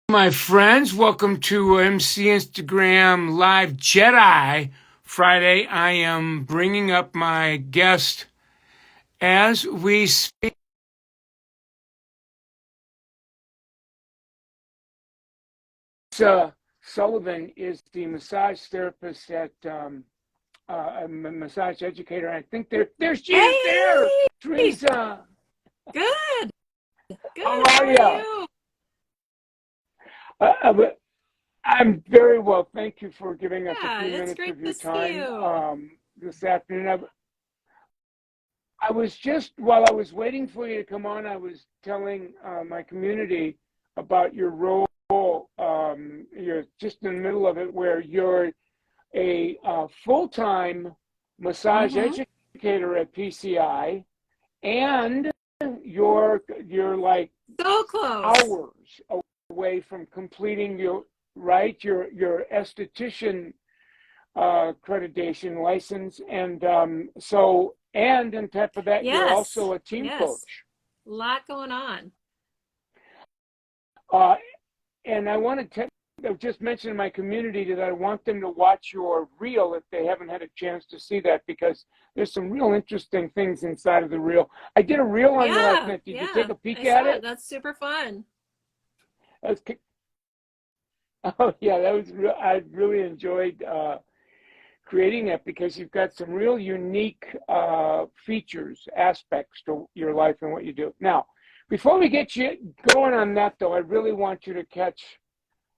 My friends, welcome to MC Instagram Live Jedi Friday. I am bringing up my guest as we speak. Teresa Sullivan is the massage therapist at a massage educator. I think there she is there, Hey, Teresa. good, How good. How are are you? you? I'm very well. Thank you for giving us a Yeah, few it's minutes great of your to see time you. this afternoon. I was just, while I was waiting for you to come on, I was telling my community about your role. You're just in the middle of it, where you're a full-time massage Mm-hmm. educator at PCI, and you're like So close. hours away from completing your esthetician accreditation license, and and on top of that, you're Yes, also a team yes. coach. A lot going on. Uh, and I want to just mention in my community that I want them to watch your reel if they haven't had a chance to see that, because there's some real interesting things inside of the reel. I did a reel on you last Yeah, night. Did you take yeah. a I peek at saw it. it? That's super fun. That was, oh yeah, that was real. I really enjoyed creating it, because you've got some real unique features, aspects to your life and what you do. Now, before we get you going on that, though, I really want you to catch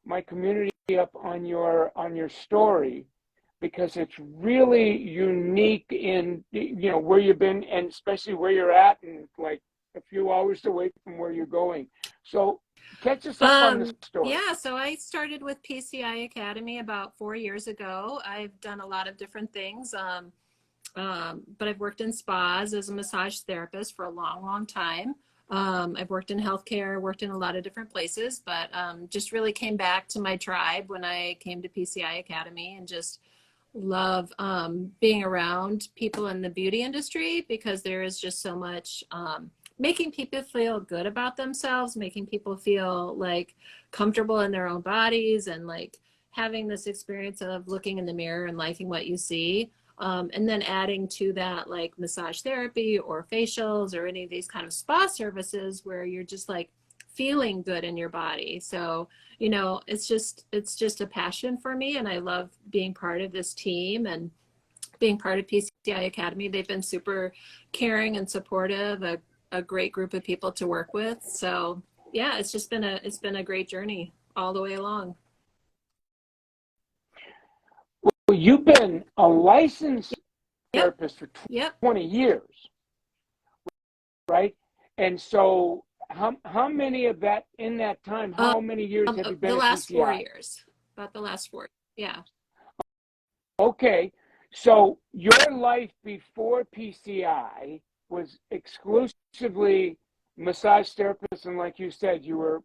my community up on your story, because it's really unique in where you've been, and especially where you're at, and like a few hours away from where you're going. So catch us up on the story. Yeah, so I started with PCI Academy about 4 years ago. I've done a lot of different things. But I've worked in spas as a massage therapist for a long, long time. I've worked in healthcare, worked in a lot of different places, but just really came back to my tribe when I came to PCI Academy, and just love being around people in the beauty industry, because there is just so much making people feel good about themselves, making people feel like comfortable in their own bodies, and like having this experience of looking in the mirror and liking what you see. And then adding to that, like massage therapy or facials or any of these kind of spa services where you're just like feeling good in your body. So, it's just a passion for me, and I love being part of this team and being part of PCI Academy. They've been super caring and supportive, a great group of people to work with. So yeah, it's been a great journey all the way along. Well, you've been a licensed Yep, therapist for yep. 20 years, right? And so how many of that, in that time, Um, how many years have you the been at last four PCI? years, about the last four. Yeah. Okay, so your life before PCI was exclusively massage therapist, and like you said, you were,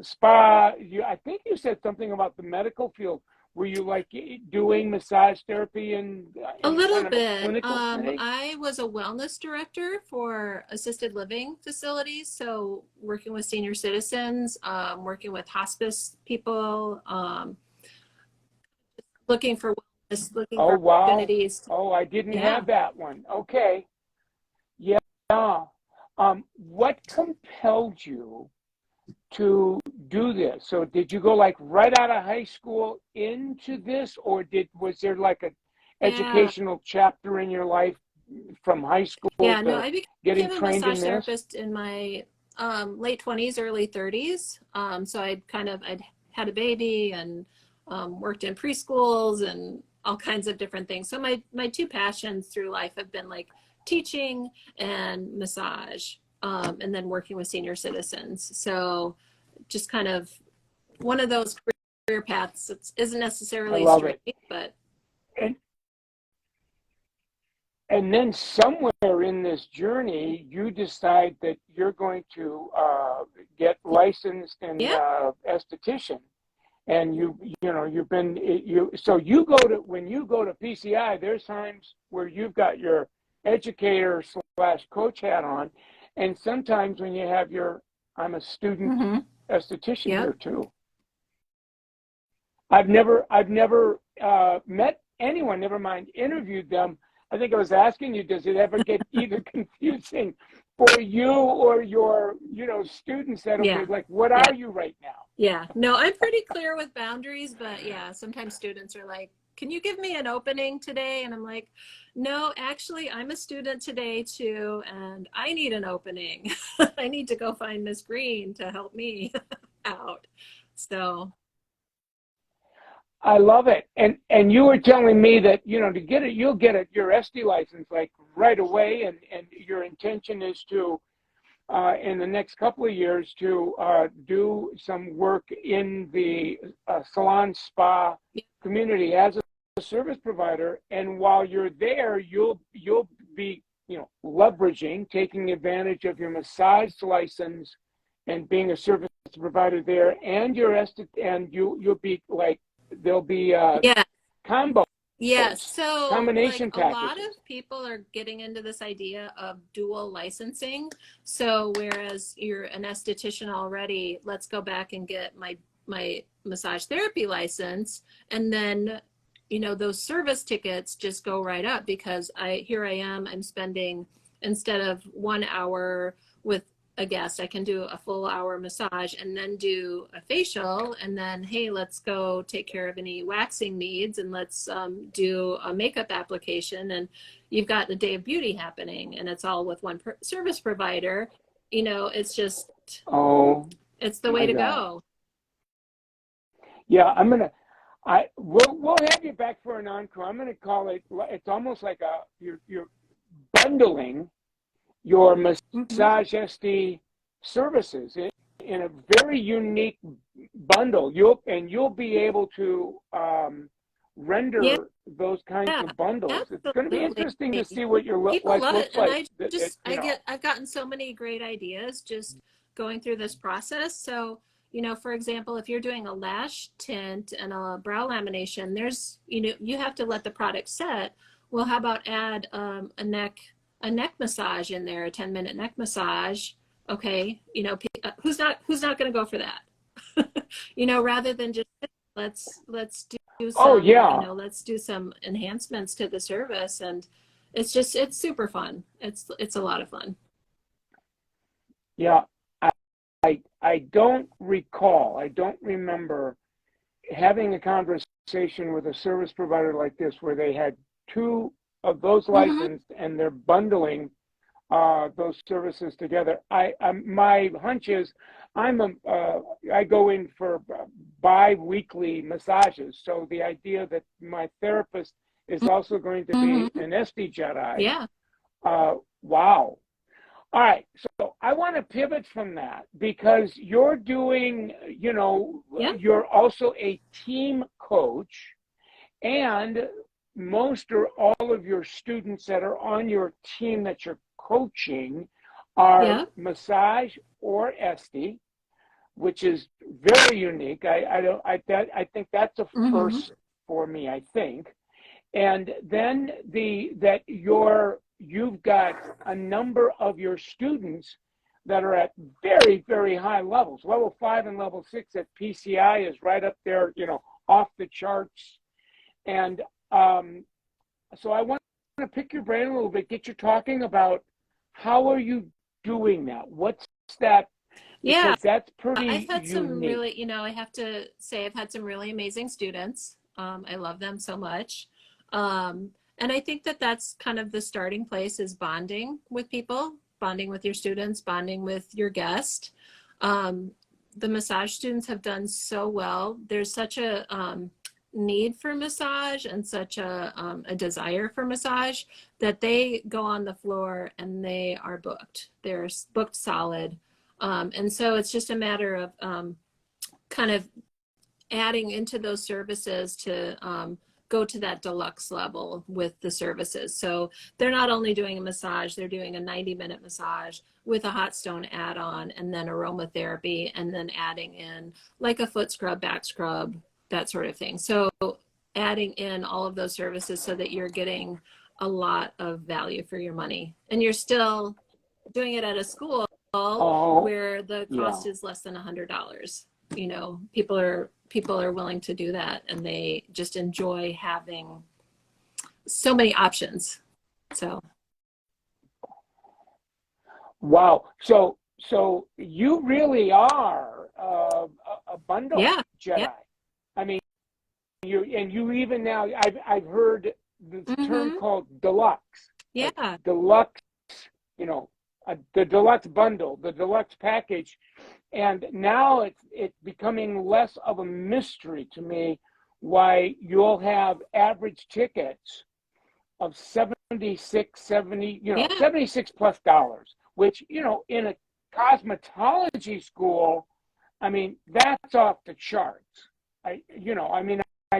spa. I think you said something about the medical field. Were you like doing massage therapy A in little kind of a bit. clinical setting? I was a wellness director for assisted living facilities, so working with senior citizens, working with hospice people, looking for wellness, looking Oh for wow! opportunities. Oh, I didn't Yeah. have that one. Okay, yeah. What compelled you to do this? So did you go like right out of high school into this, or did was there like a Yeah. educational chapter in your life from high school Yeah. No, to I getting became a trained in massage this? therapist in my late 20s, early 30s. So I'd had a baby and worked in preschools and all kinds of different things. So my two passions through life have been like teaching and massage, and then working with senior citizens. So just kind of one of those career paths that isn't I necessarily love straight, it. but And and then somewhere in this journey, you decide that you're going to get licensed in yeah. esthetician, and you've been you so you go to when you go to PCI, there's times where you've got your educator slash coach hat on, and sometimes when you have your I'm a student Mm-hmm. esthetician Yep. here too. I've never met anyone, never mind interviewed them. I think I was asking you, does it ever get either confusing for you or your, students that'll be Yeah. like, what Yeah. are you right now? Yeah. No, I'm pretty clear with boundaries, but yeah, sometimes students are like, can you give me an opening today? And I'm like, no, actually, I'm a student today too, and I need an opening. I need to go find Miss Green to help me out. So, I love it. And you were telling me that, to get it, you'll get it, your SD license like right away, and your intention is to in the next couple of years to do some work in the salon spa community as a service provider. And while you're there, you'll be leveraging, taking advantage of your massage license and being a service provider there, and you'll be like there'll be yeah. combos, Yes. So, like, combination a lot packages. of people are getting into this idea of dual licensing. So, whereas you're an esthetician already, let's go back and get my massage therapy license, and then, those service tickets just go right up because I'm spending, instead of 1 hour with a guest, I can do a full hour massage and then do a facial, and then, hey, let's go take care of any waxing needs, and let's do a makeup application, and you've got the day of beauty happening, and it's all with one service provider. It's just, Oh it's the way my to God. go. Yeah, we'll have you back for an encore. I'm gonna call it. It's almost like you're bundling your Hmm. massage SD services in a very unique bundle. You'll be able to Yeah, render those kinds of bundles. It's going to be absolutely. interesting to see what your People life love it, looks and like. I've gotten so many great ideas just going through this process. So, for example, if you're doing a lash tint and a brow lamination, you have to let the product set. Well, how about add a neck massage in there, a 10-minute neck massage? Okay, who's not going to go for that? Rather than just, let's do Oh some, yeah, let's do some enhancements to the service, and it's super fun. It's a lot of fun. yeah. I don't recall. I don't remember having a conversation with a service provider like this where they had two of those Hmm. licensed and they're bundling those services together. My hunch is I go in for bi-weekly massages, so the idea that my therapist is also going to be Hmm. an SD Jedi. Yeah. Wow. All right, so I want to pivot from that because you're doing, Yeah. you're also a team coach, and most or all of your students that are on your team that you're coaching are Yeah. massage or SD, which is very unique. I think that's a Hmm. first for me, I think. And then you've got a number of your students that are at very, very high levels. Level 5 and level 6 at PCI is right up there, off the charts. And um, so I want to pick your brain a little bit, get you talking about how are you doing that? What's that? Yeah. Because that's I've pretty had some unique. really, I have to say, I've had some really amazing students. I love them so much. And I think that that's kind of the starting place, is bonding with people, bonding with your students, bonding with your guest. Um, the massage students have done so well. There's such a need for massage and such a desire for massage that they go on the floor and they are booked. They're booked solid. And so it's just a matter of kind of adding into those services to go to that deluxe level with the services. So they're not only doing a massage, they're doing a 90-minute massage with a hot stone add-on, and then aromatherapy, and then adding in like a foot scrub, back scrub, that sort of thing. So adding in all of those services so that you're getting a lot of value for your money, and you're still doing it at a school, Oh, where the yeah. cost is less than $100. You know, people are willing to do that, and they just enjoy having so many options. So Wow. So you really are a bundle yeah, yeah, Jedi. I mean, you even now I've heard the term mm-hmm, called deluxe, like yeah, deluxe, you know, the deluxe bundle, the deluxe package, and now it's becoming less of a mystery to me why you'll have average tickets of 76, 70, yeah, 76 plus dollars, which, in a cosmetology school, I mean, that's off the charts. I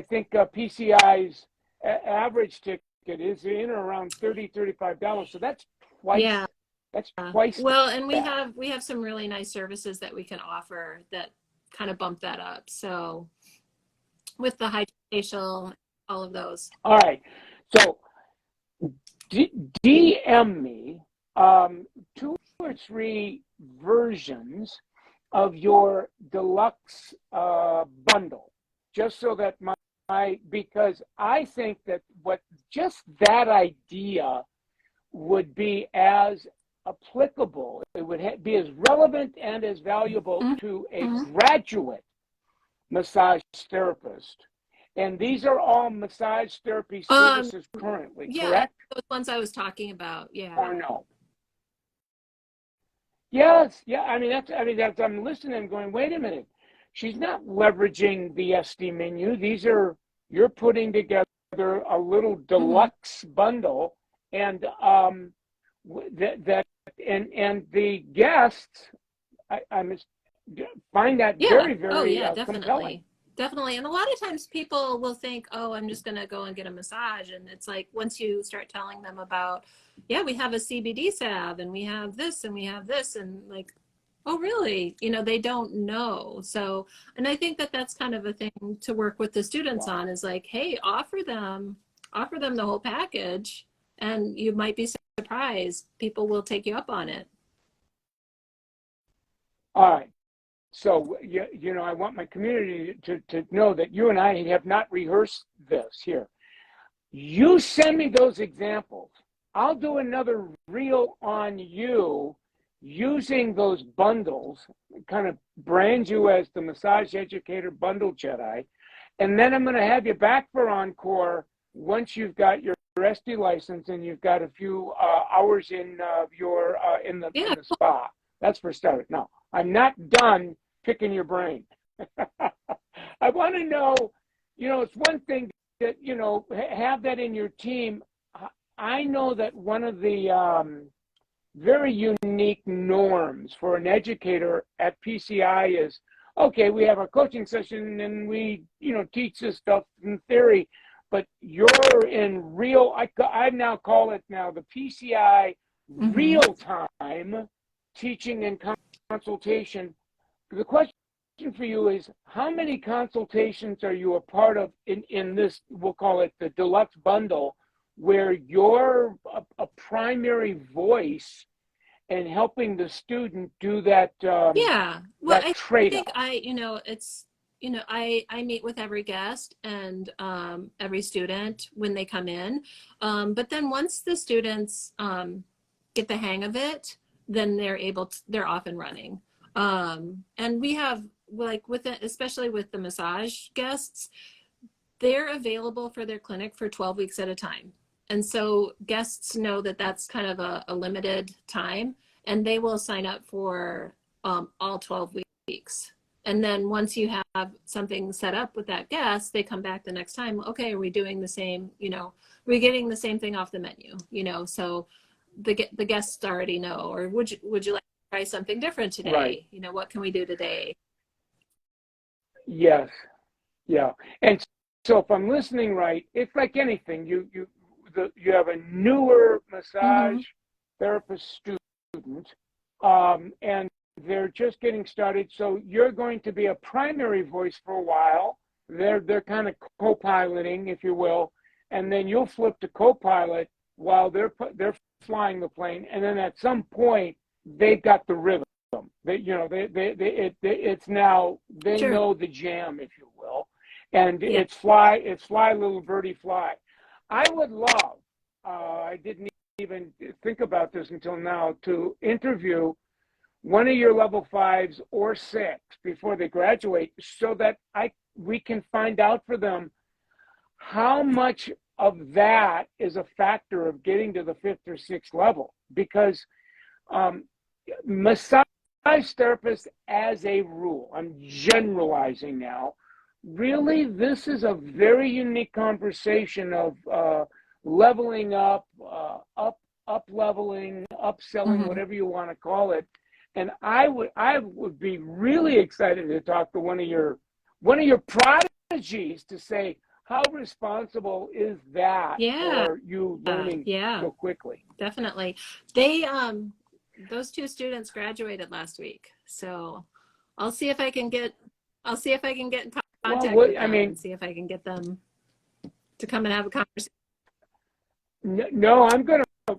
think PCI's average ticket is in or around $30, $35. So yeah. that's twice Well, and that. we have some really nice services that we can offer that kind of bump that up. So with the hydrofacial, all of those. All right. So DM me two or three versions of your deluxe bundle, just so that because I think that what just that idea would be as applicable, it would be as relevant and as valuable to a Mm-hmm. graduate massage therapist. And these are all massage therapy Um, services currently, yeah, correct? those ones I was talking about. Yeah. Or no? Yes, yeah. I mean that's I'm listening and going, wait a minute. She's not leveraging the SD menu. You're putting together a little Mm-hmm. deluxe bundle, and that and the guests, I must find that Yeah. very, Oh, very yeah, compelling. definitely. Definitely. And a lot of times people will think, oh, I'm just going to go and get a massage. And it's like, once you start telling them about, yeah, we have a CBD salve and we have this and we have this, and like, oh, really? You know, they don't know. So, and I think that that's kind of a thing to work with the students Wow. on is like, hey, offer them the whole package, and you might be surprised. People will take you up on it. All right. So, I want my community to know that you and I have not rehearsed this here. You send me those examples. I'll do another reel on you using those bundles, kind of brand you as the massage educator bundle Jedi. And then I'm going to have you back for encore once you've got your SD license and you've got a few hours in your in Yeah. the spa. That's for start. No, I'm not done picking your brain. I want to know, it's one thing that, have that in your team. I know that one of the very unique norms for an educator at PCI is, okay, we have our coaching session and we, teach this stuff in theory, but you're in real, I now call it now the PCI Mm-hmm. real time teaching and consultation. The question for you is, how many consultations are you a part of in this, we'll call it the deluxe bundle, where you're a primary voice and helping the student do Yeah. Well, that I trade think off? I meet with every guest and every student when they come in. But then once the students get the hang of it, then they're off and running. And we have like with it, especially with the massage guests, they're available for their clinic for 12 weeks at a time. And so guests know that that's kind of a limited time, and they will sign up for all 12 weeks. And then once you have something set up with that guest, they come back the next time. Okay, are we doing the same? We're getting the same thing off the menu. So the guests already know. Or would you like to try something different Right. today? What can we do today? Yes. Yeah. And so if I'm listening right, it's like anything. You have a newer massage Mm-hmm. therapist student, and they're just getting started. So you're going to be a primary voice for a while. They're kind of co-piloting, if you will, and then you'll flip to co-pilot while they're flying the plane, and then at some point they've got the rhythm. It's now, they Sure. know the jam, if you will, and Yeah. it's fly, little birdie, fly. I would love. I didn't even think about this until now to interview one of your level fives or six before they graduate, so that we can find out for them how much of that is a factor of getting to the fifth or sixth level, because um, massage therapists, as a rule, I'm generalizing now, really, this is a very unique conversation of leveling up, up leveling, upselling, Mm-hmm. whatever you want to call it. And I would be really excited to talk to one of your prodigies to say, how responsible is that Yeah. for you learning Yeah. so quickly? Definitely. They those two students graduated last week. So I'll see if I can get I'll see if I can get in Well, contact with I them mean, and see if I can get them to come and have a conversation. no,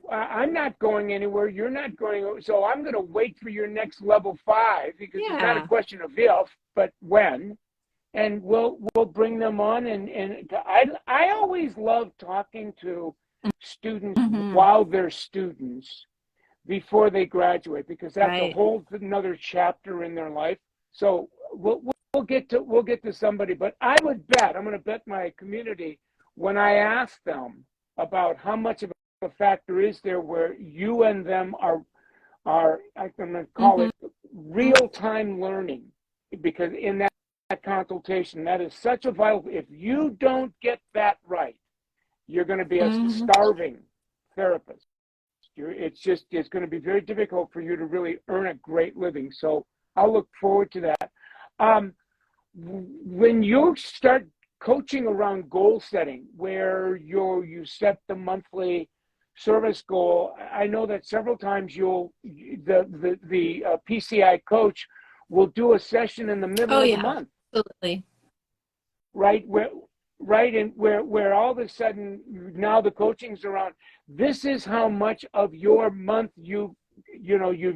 I'm not going anywhere. You're not going. So I'm going to wait for your next level five, because it's not a Yeah. question of if, but when. And we'll bring them on. And I always love talking to students Mm-hmm. while they're students before they graduate, because that's a Right. whole another chapter in their life. So we'll get to somebody, but I would bet, I'm going to bet my community, when I ask them about how much of a factor is there where you and them are I'm going to call Mm-hmm. it real time learning, because in that consultation, that is such a vital. If you don't get that right, you're going to be a Mm-hmm. starving therapist. It's going to be very difficult for you to really earn a great living. So I'll look forward to that. Um, when you start coaching around goal setting, where you set the monthly service goal, I know that several times the PCI coach will do a session in the Oh middle of the yeah. month, Absolutely. right? And where all of a sudden now the coaching's around, this is how much of your month you've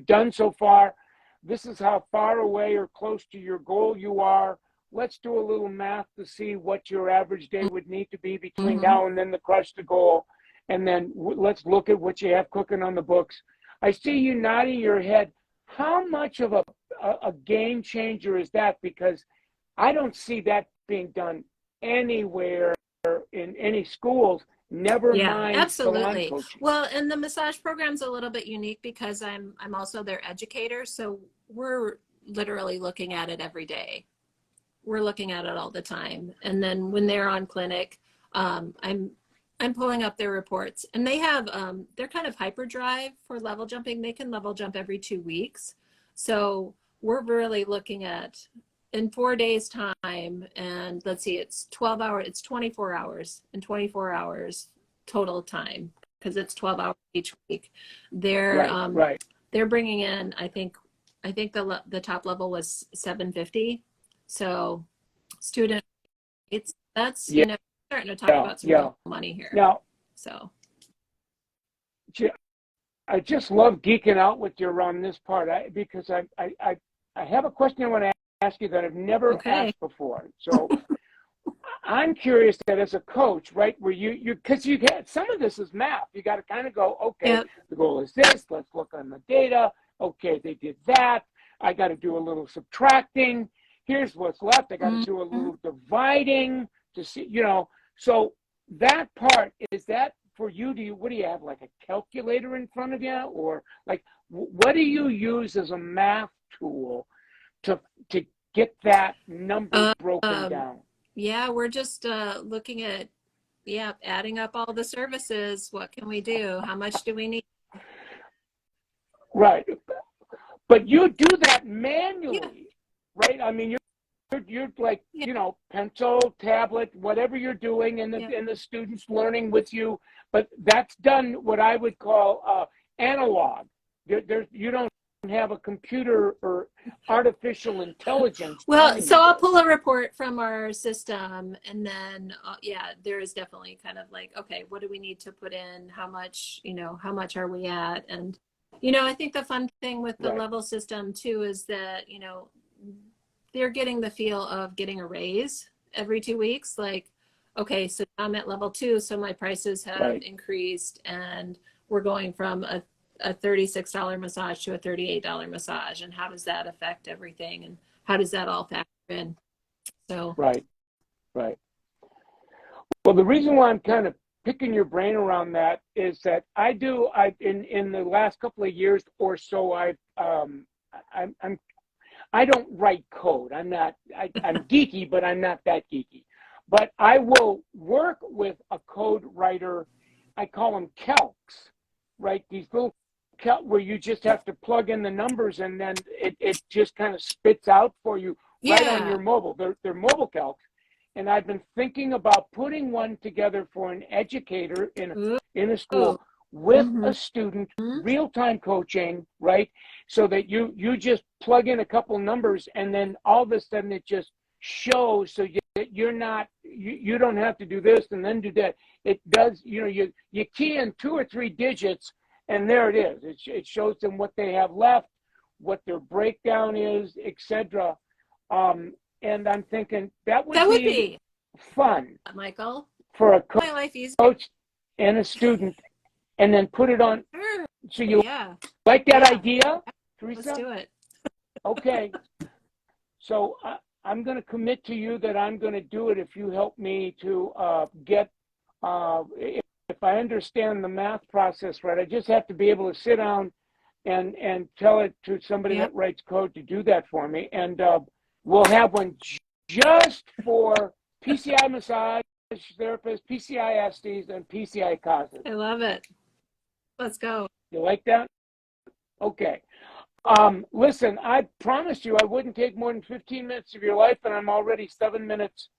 done so far. This is how far away or close to your goal you are. Let's do a little math to see what your average day would need to be between Mm-hmm. now and then to crush the goal. And then let's look at what you have cooking on the books. I see you nodding your head. How much of a game changer is that? Because I don't see that being done anywhere in any schools, never Yeah, mind salon absolutely. coaching. Well, and the massage program's a little bit unique because I'm also their educator, so we're literally looking at it every day. We're looking at it all the time. And then when they're on clinic, I'm pulling up their reports, and they have they're kind of hyperdrive for level jumping. They can level jump every 2 weeks, so we're really looking at in 4 days time, and let's see, it's 12 hours, it's 24 hours, and 24 hours total time, because it's 12 hours each week. They're Right, right. they're bringing in, I think the top level was 750. So student it's that's Yeah, starting to talk about some yeah. real money here. Now, So I just love geeking out with you around this part, because I have a question I want to ask you that I've never okay. asked before. So I'm curious that as a coach, right, where because you get some of this is math. You got to kind of go, okay, Yep. the goal is this. Let's look on the data. Okay, they did that. I got to do a little subtracting. Here's what's left. I got to do a Mm-hmm. little dividing to see. So that part, is that for you? What do you have, like a calculator in front of you, or like what do you use as a math tool to to get that number Uh, broken um, down? yeah, we're just looking at, yeah, adding up all the services. What can we do? How much do we need? Right. But you do that Yeah, manually, right? I mean, you're like, yeah, pencil, tablet, whatever you're doing, and the yeah. and the students learning with you. But that's done what I would call analog. You don't have a computer or artificial intelligence Well, telling so you I'll this. pull a report from our system, and then yeah, there is definitely kind of like, okay, what do we need to put in? How much are we at? And I think the fun thing with the Right, level system too is that, they're getting the feel of getting a raise every 2 weeks. Like, okay, so I'm at level 2, so my prices have right. increased, and we're going from a $36 massage to a $38 massage. And how does that affect everything? And how does that all factor in? So, Right, right. Well, the reason why I'm kind of picking your brain around that is that in the last couple of years or so, I'm I don't write code. I'm geeky, but I'm not that geeky. But I will work with a code writer. I call them calcs, right? These little calc where you just have to plug in the numbers and then it just kind of spits out for you right on yeah. your mobile. They're mobile calcs. And I've been thinking about putting one together for an educator Ooh. in a school with Mm-hmm. a student, real-time coaching, right? So that you just plug in a couple numbers and then all of a sudden it just shows, so you don't have to do this and then do that. It does, you key in 2 or 3 digits and there it is. It shows them what they have left, what their breakdown is, etc. And I'm thinking that would That would be be, fun Michael, for a my life easier. coach and a student, and then put it on. Sure. So you Yeah. like that Yeah. idea, Let's Teresa? do it. Okay. So I'm going to commit to you that I'm going to do it if you help me to get. If I understand the math process right, I just have to be able to sit down and tell it to somebody Yep. that writes code to do that for me, and we'll have one just for PCI massage therapists, PCI SDs, and PCI causes. I love it. Let's go. You like that? Okay. Listen, I promised you I wouldn't take more than 15 minutes of your life, and I'm already 7 minutes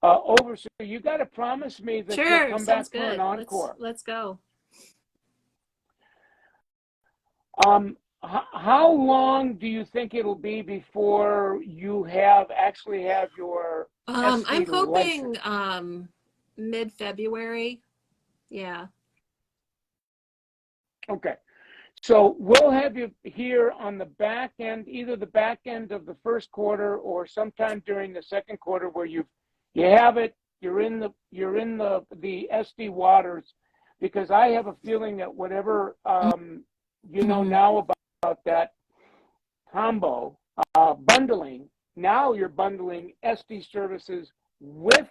over. So you got to promise me that you'll Sure. come Sounds back for an good. Let's encore. let's go. How long do you think it'll be before you actually have your I'm SD hoping license? mid-February. Yeah. Okay. So we'll have you here on the back end, either the back end of the first quarter or sometime during the second quarter, where you have it. You're in the SD waters, because I have a feeling that whatever you know Mm-hmm. now about that combo bundling, now you're bundling SD services with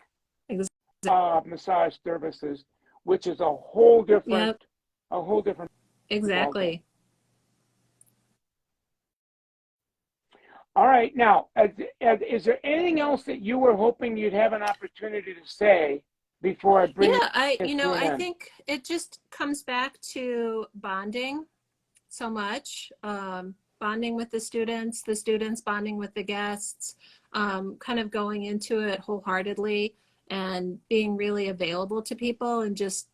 massage services, which is Yep. a whole different ballgame. Exactly. All right. Now, is there anything else that you were hoping you'd have an opportunity to say before I Yeah, bring I, this to an I end? think it just comes back to bonding so much. Bonding with the students bonding with the guests, kind of going into it wholeheartedly and being really available to people, and just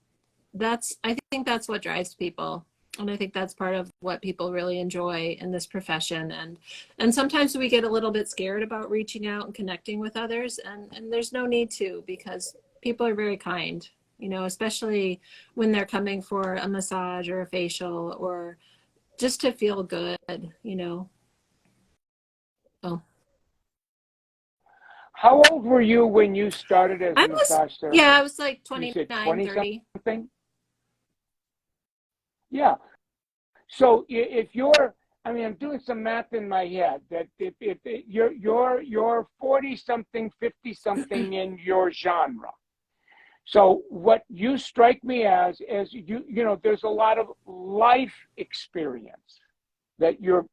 I think that's what drives people. And I think that's part of what people really enjoy in this profession. And sometimes we get a little bit scared about reaching out and connecting with others, and there's no need to, because people are very kind, especially when they're coming for a massage or a facial or just to feel good, So How old were you when you started as I a was, massage yeah, I therapist? was like You said 29, 20 30. something? Yeah. So I'm doing some math in my head that if you're 40 something, 50 something in your genre. So what you strike me as there's a lot of life experience that you're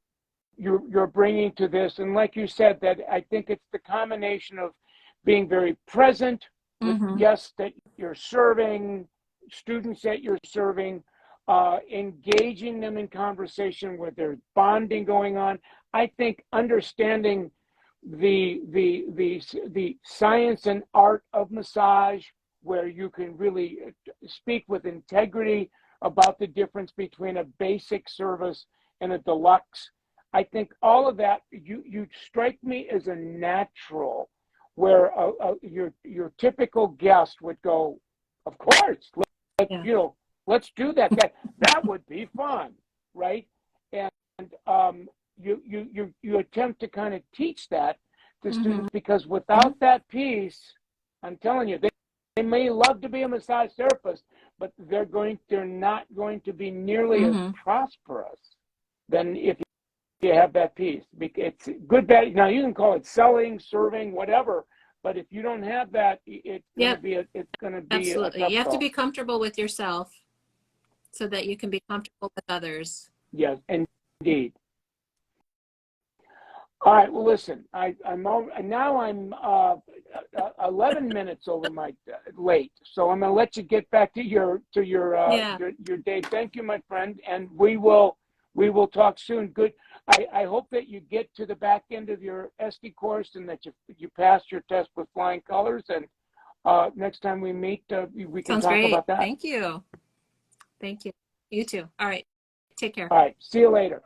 bringing to this, and like you said, that I think it's the combination of being very present with Mm-hmm. guests that you're serving, students that you're serving, engaging them in conversation where there's bonding going on. I think understanding the science and art of massage, where you can really speak with integrity about the difference between a basic service and a deluxe. I think all of that, you strike me as a natural, where your typical guest would go, of course, Yeah. let's do that. That would be fun, right? you attempt to kind of teach that to students, because without that piece, I'm telling you, they may love to be a massage therapist, but they're not going to be nearly as prosperous than if you have that piece. It's good, bad. Now you can call it selling, serving, whatever, but if you don't have that, it's going to be Absolutely. a tough You have to call. be comfortable with yourself so that you can be comfortable with others. Yes, indeed. All right. Well, listen. I'm 11 minutes over my late, so I'm going to let you get back to your day. Thank you, my friend, and we will talk soon. Good. I hope that you get to the back end of your SD course and that you pass your test with flying colors. And next time we meet, we can Sounds talk great. about that. Thank you. Thank you. You too. All right. Take care. All right. See you later.